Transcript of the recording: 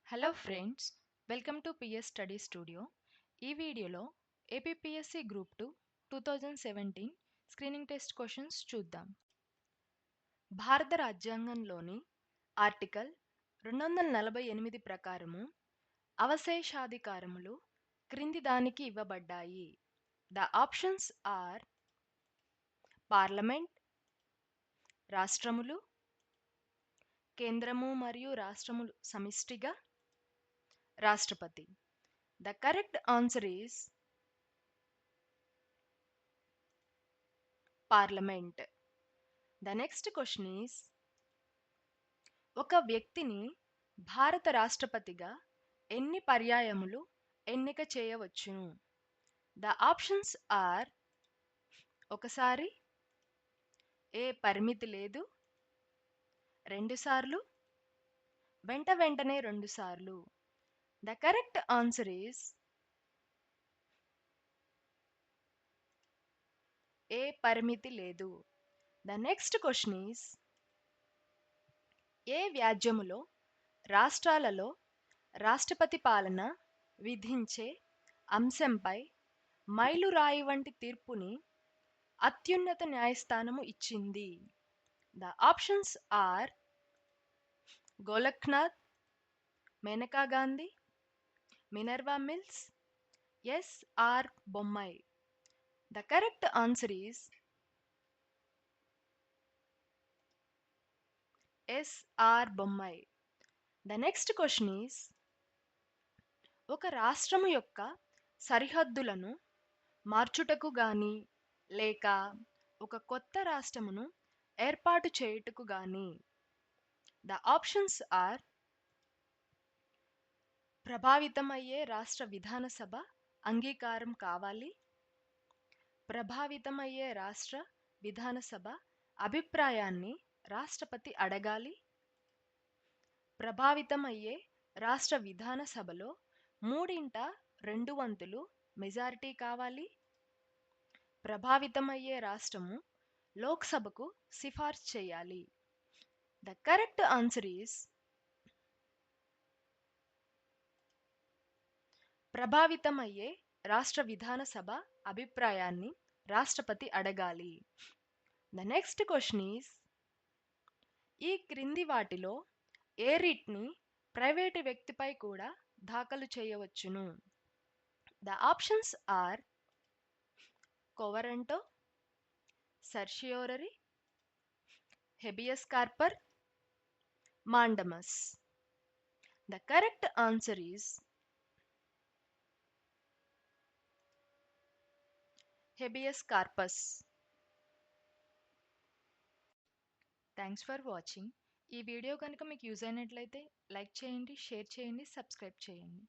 Hello friends, welcome to PS study studio. ఈ వీడియోలో APPSC group 2 2017 screening test questions చూద్దాం. భారత రాజ్యాంగంలోని ఆర్టికల్ 248 ప్రకారము అవశేషాధికారములు క్రింది దానికి ఇవ్వబడ్డాయి. ద ఆప్షన్స్ ఆర్ పార్లమెంట్, రాష్ట్రములు, కేంద్రము మరియు రాష్ట్రములు సమిష్టిగా, రాష్ట్రపతి. The correct answer is Parliament. The next question is ఒక వ్యక్తిని భారత రాష్ట్రపతిగా ఎన్ని పర్యాయములు ఎన్నిక చేయవచ్చును? The options are ఒకసారి, ఏ పరిమితి లేదు, రెండుసార్లు, వెంటనే రెండుసార్లు. The correct answer is ఏ పరిమితి లేదు. The next question is ఏ వ్యాజ్యములో రాష్ట్రాలలో రాష్ట్రపతి పాలన విధించే అంశంపై మైలురాయి వంటి తీర్పుని అత్యున్నత న్యాయస్థానము ఇచ్చింది? The options are Golaknath, Maneka Gandhi, Minerva Mills, S R. Bommai. The correct answer is S R. Bommai. The next question is ఒక రాష్ట్రము యొక్క సరిహద్దులను మార్చుటకు గాని లేక ఒక కొత్త రాష్ట్రమును ఏర్పాటు చేయుటకు గాని The options are ప్రభావితమయ్యే రాష్ట్ర విధానసభ అంగీకారం కావాలి, ప్రభావితమయ్యే రాష్ట్ర విధానసభ అభిప్రాయాన్ని రాష్ట్రపతి అడగాలి, ప్రభావితమయ్యే రాష్ట్ర విధానసభలో 3/2 మెజారిటీ కావాలి, ప్రభావితమయ్యే రాష్ట్రము లోక్సభకు సిఫార్సు చేయాలి. The correct answer is ప్రభావితమయ్యే రాష్ట్ర విధానసభ అభిప్రాయాన్ని రాష్ట్రపతి అడగాలి. The next question is ఈ క్రింది వాటిలో ఏ రిట్ని ప్రైవేటు వ్యక్తిపై కూడా దాఖలు చేయవచ్చును? The options are quo warranto, certiorari, habeas corpus, mandamus. The correct answer is habeas corpus. Thanks for watching. ఈ వీడియో కనుక మీకు యూజ్ అయినట్లయితే లైక్ చేయండి, షేర్ చేయండి, సబ్స్క్రైబ్ చేయండి.